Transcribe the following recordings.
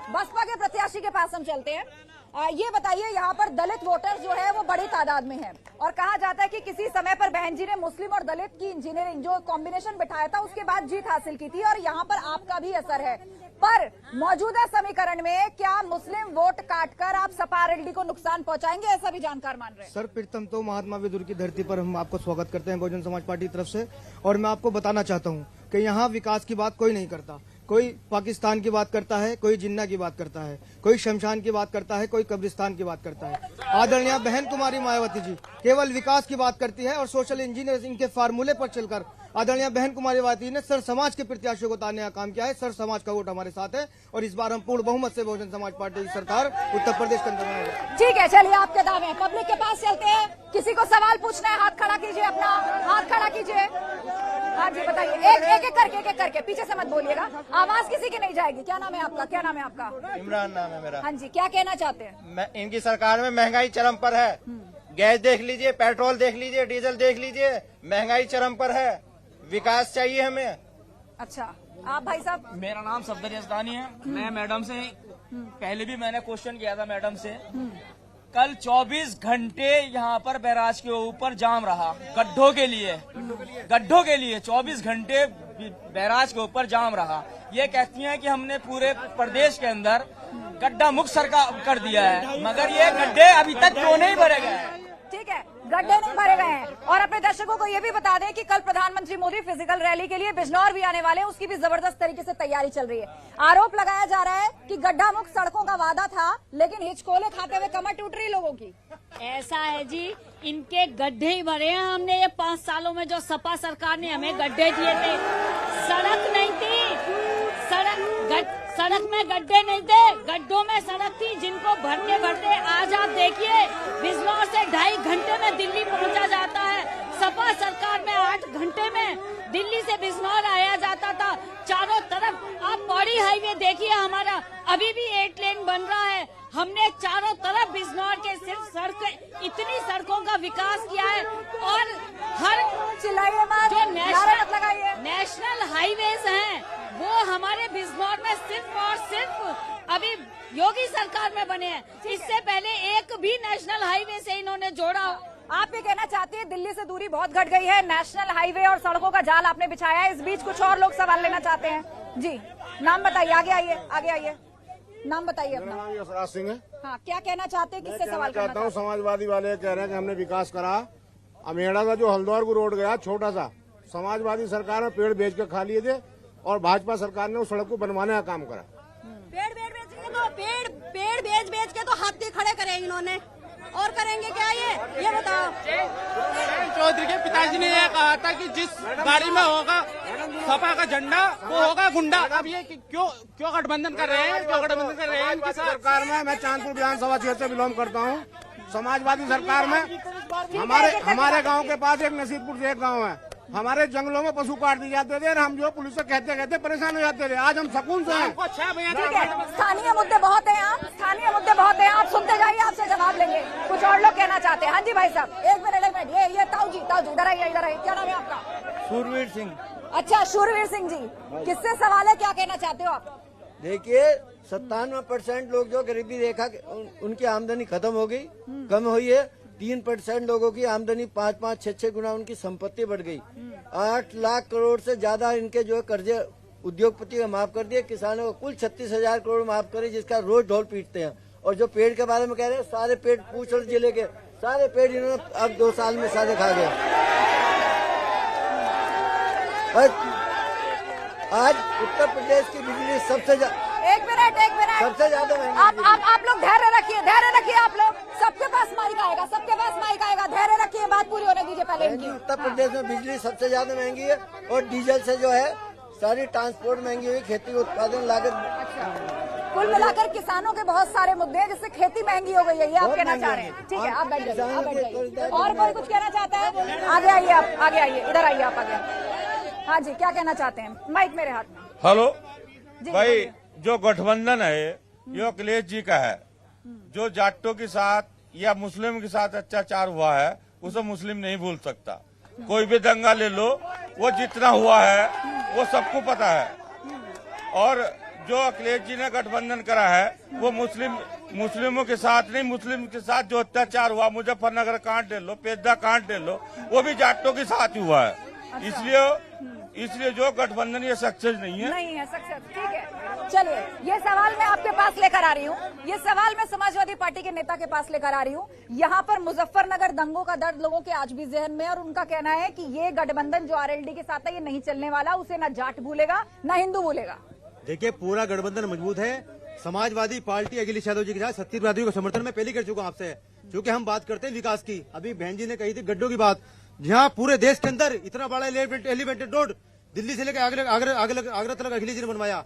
बसपा के प्रत्याशी के पास हम चलते हैं। ये बताइए, यहाँ पर दलित वोटर्स जो है वो बड़ी तादाद में है और कहा जाता है कि किसी समय पर बहन जी ने मुस्लिम और दलित की इंजीनियरिंग जो कॉम्बिनेशन बिठाया था उसके बाद जीत हासिल की थी और यहाँ पर आपका भी असर है। पर मौजूदा समीकरण में क्या मुस्लिम वोट काटकर आप सपा आरएलडी को नुकसान पहुंचाएंगे, ऐसा भी जानकार मान रहे हैं? सर, प्रथम तो महात्मा विदुर की धरती पर हम आपको स्वागत करते हैं बहुजन समाज पार्टी की तरफ से। और मैं आपको बताना चाहता हूं कि यहाँ विकास की बात कोई नहीं करता। कोई पाकिस्तान की बात करता है, कोई जिन्ना की बात करता है, कोई शमशान की बात करता है, कोई कब्रिस्तान की बात करता है। आदरणीय बहन कुमारी मायावती जी केवल विकास की बात करती है और सोशल इंजीनियरिंग के फार्मूले पर चलकर आदरणीय बहन कुमारी मायावती ने सर समाज के प्रत्याशियों को तारने का काम किया है। सर समाज का वोट हमारे साथ है और इस बार हम पूर्ण बहुमत से बहुजन समाज पार्टी की सरकार उत्तर प्रदेश के अंदर बनाएंगे। ठीक है, चलिए आपके दावे। पब्लिक के पास चलते हैं। किसी को सवाल पूछना है, हाथ खड़ा कीजिए, अपना हाथ खड़ा कीजिए। हाँ जी, बताइए। एक एक करके पीछे से मत बोलिएगा, आवाज किसी की नहीं जाएगी। क्या नाम है आपका? क्या नाम है आपका? इमरान नाम है मेरा। हाँ जी, क्या कहना चाहते हैं? इनकी सरकार में महंगाई चरम पर है। गैस देख लीजिए, पेट्रोल देख लीजिए, डीजल देख लीजिए, महंगाई चरम पर है। विकास चाहिए हमें। अच्छा, आप भाई साहब? मेरा नाम सफदर यजदानी है। मैं मैडम से पहले भी मैंने क्वेश्चन किया था मैडम से। कल 24 घंटे यहाँ पर बैराज के ऊपर जाम रहा गड्ढों के लिए 24 घंटे बैराज के ऊपर जाम रहा। ये कहती हैं कि हमने पूरे प्रदेश के अंदर गड्ढा मुक्त सरकार कर दिया है, मगर ये गड्ढे अभी तक क्यों नहीं भरे गए हैं? ठीक है, गड्ढे नहीं भरे गए हैं। और अपने दर्शकों को ये भी बता दें कि कल प्रधानमंत्री मोदी फिजिकल रैली के लिए बिजनौर भी आने वाले हैं, उसकी भी जबरदस्त तरीके से तैयारी चल रही है। आरोप लगाया जा रहा है कि गड्ढा मुक्त सड़कों का वादा था, लेकिन हिचकोले खाते हुए कमर टूट रही लोगों की। ऐसा है जी, इनके गड्ढे ही भरे हैं। हमने ये 5 सालों में जो सपा सरकार ने हमें गड्ढे दिए थे, सड़क नहीं थी, सड़क में गड्ढे नहीं थे, गड्ढों में सड़क थी, जिनको भरते भरते आज आप देखिए बिजनौर से 2.5 घंटे में दिल्ली पहुंचा जाता है। सपा सरकार में 8 घंटे में दिल्ली से बिजनौर आया जाता था। चारों तरफ आप पौड़ी हाईवे देखिए, हमारा अभी भी 8 लेन बन रहा है। हमने चारों तरफ बिजनौर के सिर्फ इतनी सड़कों का विकास किया है और हर चिल्लाइए मत, जो लगाइए। नेशनल हाईवेज हैं वो हमारे बिजनौर में सिर्फ और सिर्फ अभी योगी सरकार में बने हैं। इससे पहले एक भी नेशनल हाईवे से इन्होंने जोड़ा। आप ये कहना चाहती है दिल्ली से दूरी बहुत घट गई है, नेशनल हाईवे और सड़कों का जाल आपने बिछाया है। इस बीच कुछ और लोग सवाल लेना चाहते हैं। जी, नाम बताइए, आगे आइए, नाम बताइए अपना। मेरा नाम यशराज सिंह है। हाँ, क्या कहना चाहते हैं? किससे सवाल करना चाहता हूँ? समाजवादी वाले कह रहे हैं कि हमने विकास करा। अमेड़ा का जो हल्द्वार को रोड गया छोटा सा, समाजवादी सरकार में पेड़ बेच के खा लिए थे और भाजपा सरकार ने उस सड़क को बनवाने का काम करा। पेड़ बेच के तो हाथी खड़े करे इन्होंने, और करेंगे क्या? ये बताओ। चौधरी के पिताजी ने यह कहा था कि जिस गाड़ी में होगा सपा का झंडा वो होगा गुंडा। अब ये क्यों गठबंधन कर रहे हैं? इनकी सरकार में मैं चांदपुर विधानसभा क्षेत्र से बिलोंग करता हूँ। समाजवादी सरकार में हमारे गांव के पास एक नसीबपुर से एक गांव है, हमारे जंगलों में पशु काट दिए जाते थे और हम जो पुलिस से कहते परेशान हो जाते थे। आज हम सुकून से हैं। ठीक है, स्थानीय मुद्दे बहुत हैं, आप सुनते जाइए, आपसे जवाब लेंगे। कुछ और लोग कहना चाहते हैं। हाँ जी भाई साहब, एक मिनट, ये ताऊ जी इधर आइए। क्या नाम है आपका? सूरवीर सिंह। अच्छा, शूरवीर सिंह जी, किससे सवाल है, क्या कहना चाहते हो आप? देखिए, 97% लोग जो गरीबी रेखा उनकी आमदनी खत्म हो गई, कम हुई है। 3% लोगों की आमदनी 5-5, 6-6 गुना उनकी संपत्ति बढ़ गई। 8 लाख करोड़ से ज्यादा इनके जो कर्जे उद्योगपति का माफ कर दिए, किसानों को कुल 36,000 करोड़ माफ करे, जिसका रोज ढोल पीटते हैं। और जो पेड़ के बारे में कह रहे हैं, सारे पेड़ पूछड़ जिले के सारे पेड़ इन्होंने अब 2 साल में सारे खा गए। आज उत्तर प्रदेश की बिजली सबसे एक मिनट सबसे ज्यादा आप लोग धैर्य रखिए आप लोग। सबके पास माइक आएगा, धैर्य रखिए, बात पूरी होने दीजिए पहले इनकी। उत्तर प्रदेश में बिजली सबसे ज्यादा महंगी है और डीजल से जो है सारी ट्रांसपोर्ट महंगी हुई, खेती उत्पादन लागत। कुल मिलाकर किसानों के बहुत सारे मुद्दे हैं जिससे खेती महंगी हो गई है, ये आप कहना चाह रहे हैं। ठीक है, आप बैठ जाइए। और कोई कुछ कहना चाहता है? आगे आइए, इधर आइए आप आगे। हाँ जी, क्या कहना चाहते हैं? माइक मेरे हाथ में। हेलो भाई, जो गठबंधन है ये अखिलेश जी का है। जो जाटों के साथ या मुस्लिम के साथ अत्याचार हुआ है उसे मुस्लिम नहीं भूल सकता। कोई भी दंगा ले लो, वो जितना हुआ है वो सबको पता है। और जो अखिलेश जी ने गठबंधन करा है वो मुस्लिमों के साथ नहीं, मुस्लिम के साथ जो अत्याचार हुआ, मुजफ्फरनगर कांड ले लो, पेद्दा कांड ले लो, वो भी जाटों के साथ ही हुआ है। इसलिए जो गठबंधन ये सक्सेस नहीं है सक्सेस। ठीक है, चलिए ये सवाल मैं आपके पास लेकर आ रही हूँ, ये सवाल मैं समाजवादी पार्टी के नेता के पास लेकर आ रही हूँ। यहाँ पर मुजफ्फरनगर दंगों का दर्द लोगों के आज भी जहन में, और उनका कहना है कि ये गठबंधन जो आरएलडी के साथ है ये नहीं चलने वाला, उसे न जाट भूलेगा न हिंदू भूलेगा। देखिए, पूरा गठबंधन मजबूत है। समाजवादी पार्टी अखिलेश यादव जी के साथ 36 बिरादरियों का समर्थन मैं पहले कर चुका हूँ आपसे, क्योंकि हम बात करते हैं विकास की। अभी बहन जी ने कही थी गड्ढों की बात, जहाँ पूरे देश के अंदर इतना बड़ा एलिवेटेड रोड दिल्ली से लेकर आगरा तक अखिलेश जी ने बनवाया।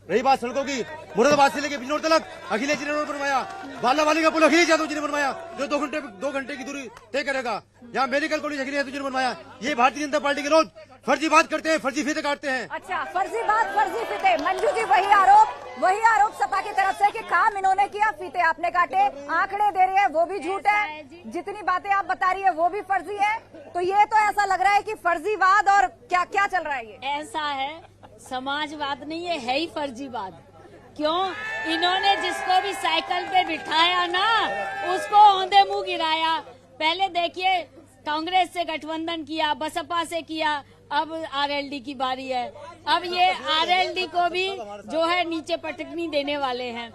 रही बात सड़कों की, मुरादाबाद से लेकर बिजनौर तक अखिलेश जी ने रोड बनवाया। बालावाली का पुल अखिलेश यादव जी ने बनवाया, जो 2 घंटे की दूरी तय करेगा। यहाँ मेडिकल कॉलेज अखिलेश यादव जी ने बनवाया। ये भारतीय जनता पार्टी के लोग फर्जी बात करते हैं, फर्जी फीते काटते हैं। अच्छा, फर्जी बात, फर्जी फीते। मंजू जी, वही आरोप सपा की तरफ से कि काम इन्होंने किया, फीते आपने काटे, आंकड़े दे रहे हैं वो भी झूठ है, जितनी बातें आप बता रही है वो भी फर्जी है। तो ये तो ऐसा लग रहा है कि फर्जीवाद और क्या क्या चल रहा है। ये ऐसा है, समाजवाद नहीं, ये है ही फर्जीवाद। क्यों? इन्होंने जिसको भी साइकिल पे बिठाया ना, उसको औंधे मुंह गिराया। पहले देखिए, कांग्रेस से गठबंधन किया, बसपा से किया, अब आरएलडी की बारी है। अब ये आरएलडी को भी जो है नीचे पटकनी देने वाले हैं।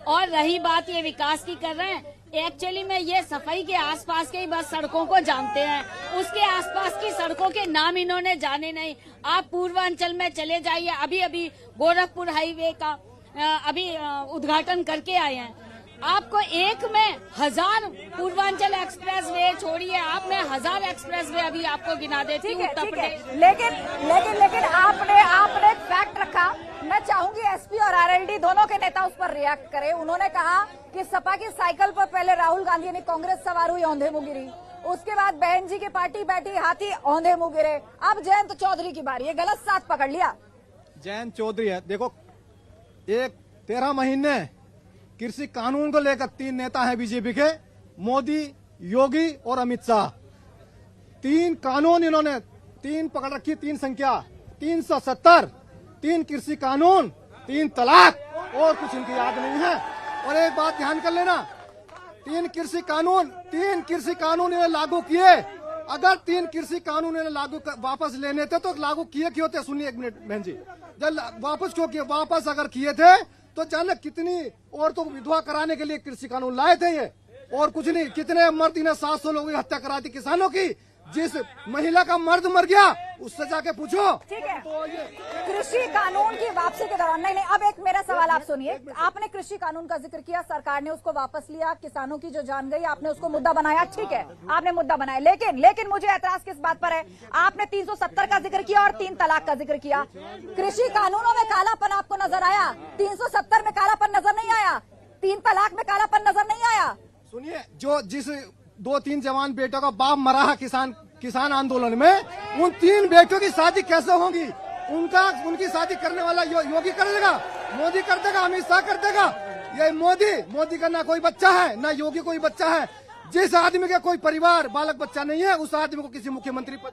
और रही बात ये विकास की कर रहे हैं, एक्चुअली में ये सफाई के आसपास के ही बस सड़कों को जानते हैं, उसके आसपास की सड़कों के नाम इन्होंने जाने नहीं। आप पूर्वांचल में चले जाइए, अभी गोरखपुर हाईवे का अभी उद्घाटन करके आए हैं। आपको एक में 1000 पूर्वांचल एक्सप्रेस वे छोड़िए, आप में 1000 एक्सप्रेस वे अभी आपको गिना देती हूँ उत्तर प्रदेश। लेकिन आपने एक फैक्ट रखा, मैं चाहूंगी एसपी और आरएलडी दोनों के नेता उस पर रिएक्ट करें। उन्होंने कहा कि सपा की साइकिल पर पहले राहुल गांधी यानी कांग्रेस सवार हुई, औंधे मुंह गिरी, उसके बाद बहन जी की पार्टी बैठी, हाथी औंधे मुंह गिरे। अब जयंत चौधरी की बारी, ये गलत साथ पकड़ लिया। जयंत चौधरी है, देखो 13 महीने कृषि कानून को लेकर 3 नेता हैं बीजेपी के, मोदी, योगी और अमित शाह। 3 कानून इन्होंने 3 पकड़ रखी, 3 संख्या 370, 3 कृषि कानून, 3 तलाक, और कुछ इनकी याद नहीं है। और एक बात ध्यान कर लेना, 3 कृषि कानून इन्हें लागू किए। अगर 3 कृषि कानून इन्हें लागू वापस लेने थे तो लागू किए क्यों थे? सुनिए एक मिनट बहन जी, जब वापस क्यों किए? वापस अगर किए थे तो जाने कितनी औरतों को विधवा कराने के लिए कृषि कानून लाए थे ये, और कुछ नहीं। कितने मर्द ने 700 लोगों की हत्या करा दी किसानों की। जिस महिला का मर्द मर गया उससे जाके पूछो। ठीक है, कृषि कानून की वापसी के दौरान नहीं, अब एक मेरा सवाल आप सुनिए। आपने कृषि कानून का जिक्र किया, सरकार ने उसको वापस लिया, किसानों की जो जान गई आपने उसको मुद्दा बनाया, ठीक है, आपने मुद्दा बनाया। लेकिन मुझे ऐतराज किस बात पर है? आपने 370 का जिक्र किया और 3 तलाक का जिक्र किया। कृषि कानूनों में कालापन आपको नजर आया? 370 में कालापन नजर नहीं आया, 3 तलाक में कालापन नजर नहीं आया? सुनिए, जिस 2-3 जवान बेटों का बाप मरा है किसान आंदोलन में, उन 3 बेटों की शादी कैसे होगी? उनकी शादी करने वाला योगी कर देगा, मोदी कर देगा, अमित शाह कर देगा। ये मोदी का ना कोई बच्चा है, ना योगी कोई बच्चा है। जिस आदमी के कोई परिवार बालक बच्चा नहीं है, उस आदमी को किसी मुख्यमंत्री पद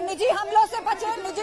निजी हमलों से बचे, निजी